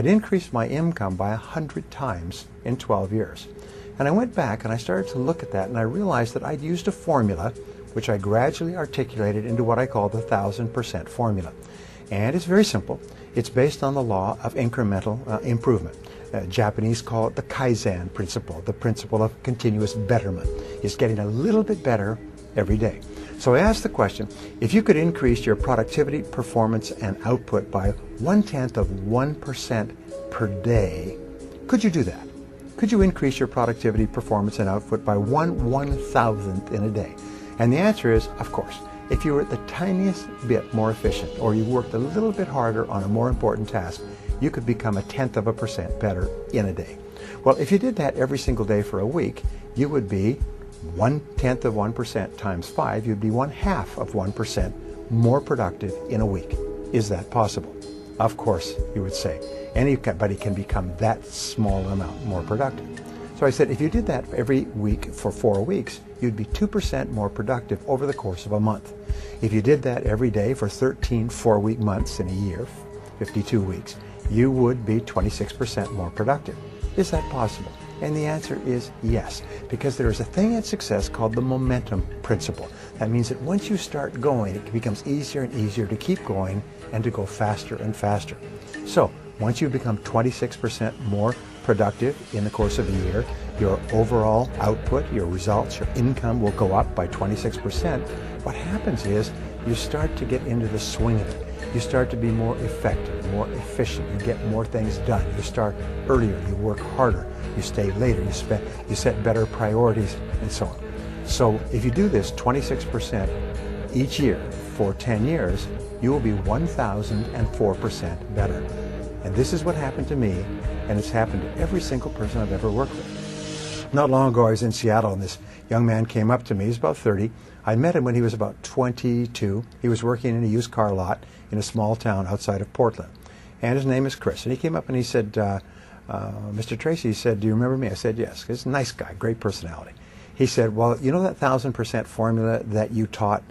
I'd increased my income by 100 times in 12 years. And I went back and I started to look at that, and I realized that I'd used a formula which I gradually articulated into what I call the 1,000% formula. And it's very simple. It's based on the law of incremental improvement. Japanese call it the kaizen principle, the principle of continuous betterment. It's getting a little bit better every day. So I asked the question, if you could increase your productivity, performance, and output by 0.1% per day, could you do that? Could you increase your productivity, performance, and output by 1/1000th in a day? And the answer is, of course. If you were the tiniest bit more efficient, or you worked a little bit harder on a more important task, you could become 0.1% better in a day. Well, if you did that every single day for a week, you would be 0.1% times 5, you'd be 0.5% more productive in a week. Is that possible? Of course, you would say. Anybody can become that small amount more productive. So I said, if you did that every week for 4 weeks, you'd be 2% more productive over the course of a month. If you did that every day for 13 4-week months in a year, 52 weeks, you would be 26% more productive. Is that possible? And the answer is yes, because there is a thing in success called the momentum principle. That means that once you start going, it becomes easier and easier to keep going and to go faster and faster. So once you become 26% more productive in the course of a year, your overall output, your results, your income will go up by 26%. What happens is you start to get into the swing of it. You start to be more effective, more efficient. You get more things done. You start earlier. You work harder. You stay later. You set better priorities, and so on. So if you do this 26% each year for 10 years, you will be 1,004% better. And this is what happened to me, and it's happened to every single person I've ever worked with. Not long ago, I was in Seattle, and this young man came up to me. He's about 30. I met him when he was about 22. He was working in a used car lot in a small town outside of Portland. And his name is Chris. And he came up and he said, Mr. Tracy, he said, do you remember me? I said, yes. He's a nice guy, great personality. He said, well, you know that 1,000% formula that you taught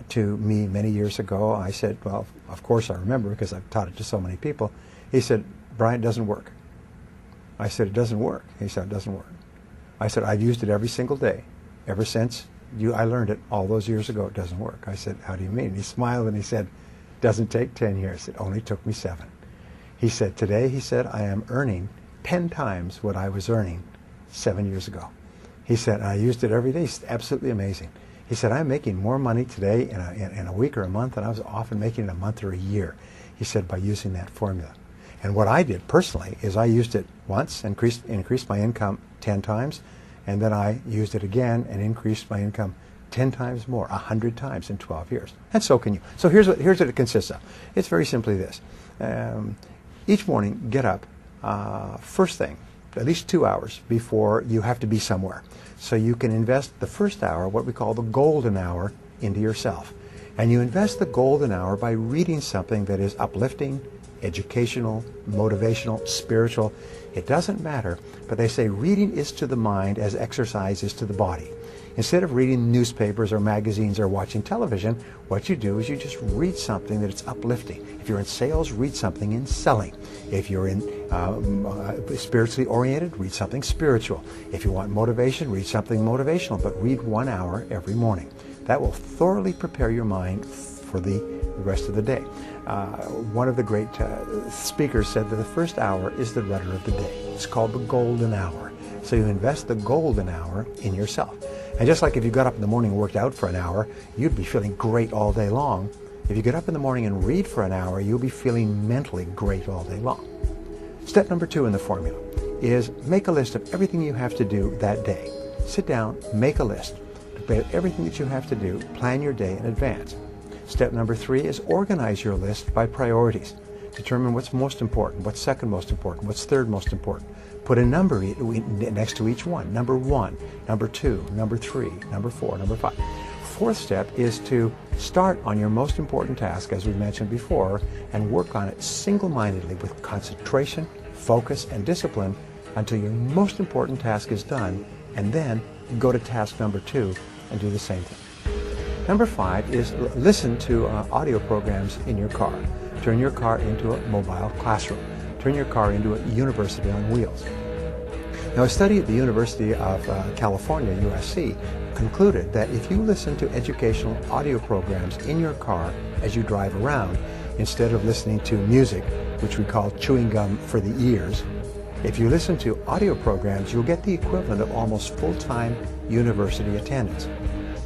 to me many years ago? I said, well, of course I remember because I've taught it to so many people. He said, Brian, it doesn't work. I said, it doesn't work. He said, it doesn't work. I said, I've used it every single day ever since I learned it all those years ago. It doesn't work. I said, how do you mean? And he smiled and he said, it doesn't take 10 years. It only took me 7. He said, today, he said, I am earning 10 times what I was earning 7 years ago. He said, I used it every day. It's absolutely amazing. He said, I'm making more money today in a week or a month than I was often making in a month or a year. He said, by using that formula. And what I did personally is I used it once and increased my income 10 times, and then I used it again and increased my income 10 times more, 100 times in 12 years. And so can you. So here's what it consists of. It's very simply this. Each morning, get up first thing, at least 2 hours before you have to be somewhere. So you can invest the first hour, what we call the golden hour, into yourself. And you invest the golden hour by reading something that is uplifting, educational, motivational, spiritual. It doesn't matter, but they say reading is to the mind as exercise is to the body. Instead of reading newspapers or magazines or watching television, what you do is you just read something that it's uplifting. If you're in sales, read something in selling. If you're in spiritually oriented, read something spiritual. If you want motivation, read something motivational, but read 1 hour every morning. That will thoroughly prepare your mind for the rest of the day. One of the great speakers said that the first hour is the rudder of the day. It's called the golden hour. So you invest the golden hour in yourself. And just like if you got up in the morning and worked out for an hour, you'd be feeling great all day long. If you get up in the morning and read for an hour, you'll be feeling mentally great all day long. Step number 2 in the formula is make a list of everything you have to do that day. Sit down, make a list. Prepare everything that you have to do, plan your day in advance. Step number 3 is organize your list by priorities. Determine what's most important, what's second most important, what's third most important. Put a number next to each one. Number 1, number 2, number 3, number 4, number 5. Fourth step is to start on your most important task, as we mentioned before, and work on it single-mindedly with concentration, focus, and discipline until your most important task is done, and then go to task number 2 and do the same thing. Number 5 is listen to audio programs in your car. Turn your car into a mobile classroom. turn your car into a university on wheels. Now, a study at the University of California, USC, concluded that if you listen to educational audio programs in your car as you drive around, instead of listening to music, which we call chewing gum for the ears, if you listen to audio programs, you'll get the equivalent of almost full-time university attendance.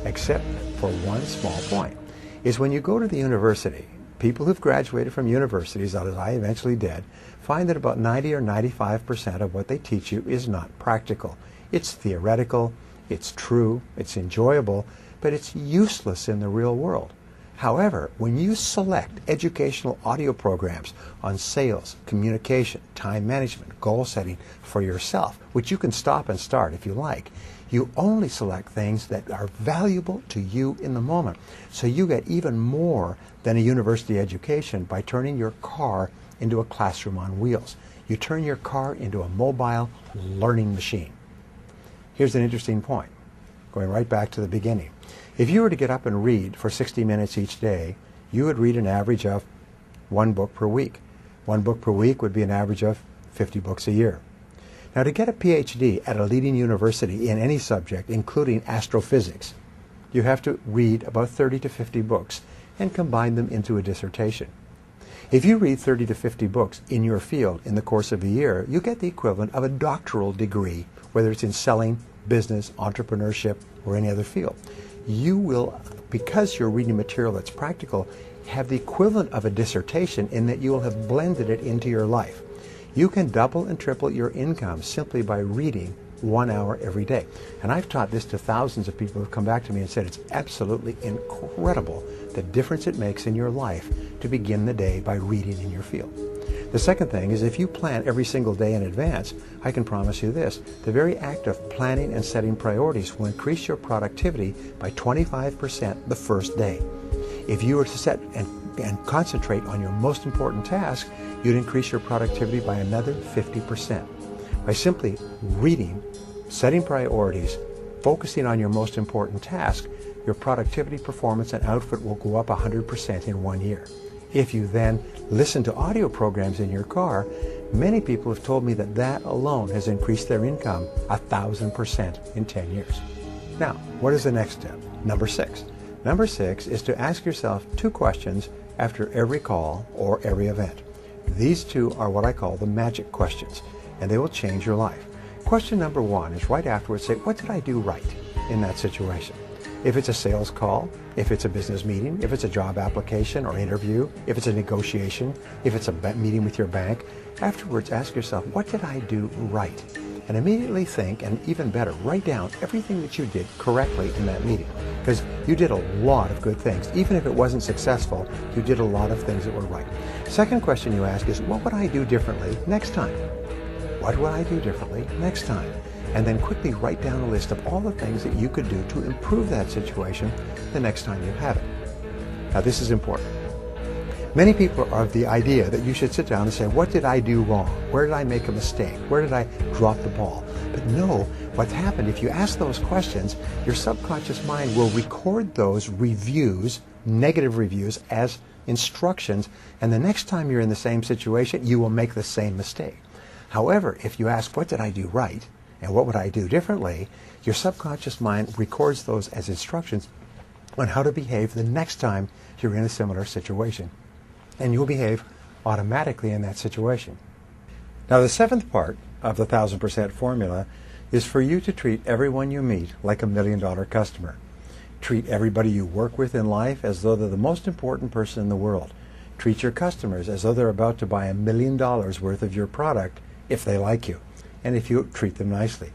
Except for one small point, is when you go to the university, people who've graduated from universities, as I eventually did, find that about 90 or 95% of what they teach you is not practical. It's theoretical, it's true, it's enjoyable, but it's useless in the real world. However, when you select educational audio programs on sales, communication, time management, goal setting for yourself, which you can stop and start if you like, you only select things that are valuable to you in the moment. So you get even more than a university education by turning your car into a classroom on wheels. You turn your car into a mobile learning machine. Here's an interesting point, going right back to the beginning. If you were to get up and read for 60 minutes each day, you would read an average of 1 book per week. 1 book per week would be an average of 50 books a year. Now, to get a PhD at a leading university in any subject, including astrophysics, you have to read about 30 to 50 books and combine them into a dissertation. If you read 30 to 50 books in your field in the course of a year, you get the equivalent of a doctoral degree, whether it's in selling, business, entrepreneurship, or any other field. You will, because you're reading material that's practical, have the equivalent of a dissertation in that you will have blended it into your life. You can double and triple your income simply by reading 1 hour every day. And I've taught this to thousands of people who've come back to me and said it's absolutely incredible the difference it makes in your life to begin the day by reading in your field. The second thing is, if you plan every single day in advance, I can promise you this: the very act of planning and setting priorities will increase your productivity by 25% the first day. If you were to set and concentrate on your most important task, you'd increase your productivity by another 50%. By simply reading, setting priorities, focusing on your most important task, your productivity, performance, and output will go up 100% in 1 year. If you then listen to audio programs in your car, many people have told me that that alone has increased their income 1,000% in 10 years. Now, what is the next step? Number 6. Number 6 is to ask yourself 2 questions after every call or every event. These 2 are what I call the magic questions, and they will change your life. Question number 1 is right afterwards, say, what did I do right in that situation? If it's a sales call, if it's a business meeting, if it's a job application or interview, if it's a negotiation, if it's a meeting with your bank, afterwards ask yourself, what did I do right? And immediately think, and even better, write down everything that you did correctly in that meeting. Because you did a lot of good things. Even if it wasn't successful, you did a lot of things that were right. Second question you ask is, what would I do differently next time? What would I do differently next time? And then quickly write down a list of all the things that you could do to improve that situation the next time you have it. Now, this is important. Many people are of the idea that you should sit down and say, what did I do wrong? Where did I make a mistake? Where did I drop the ball? But no, what's happened, if you ask those questions, your subconscious mind will record those reviews, negative reviews, as instructions, and the next time you're in the same situation, you will make the same mistake. However, if you ask, what did I do right? And what would I do differently? Your subconscious mind records those as instructions on how to behave the next time you're in a similar situation. And you'll behave automatically in that situation. Now, the 7th part of the 1,000% formula is for you to treat everyone you meet like $1 million customer. Treat everybody you work with in life as though they're the most important person in the world. Treat your customers as though they're about to buy $1 million worth of your product if they like you, and if you treat them nicely.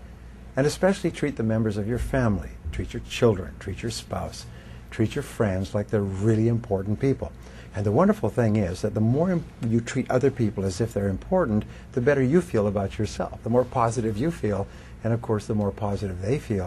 And especially treat the members of your family. Treat your children, treat your spouse, treat your friends like they're really important people. And the wonderful thing is that the more you treat other people as if they're important, the better you feel about yourself. The more positive you feel, and of course the more positive they feel.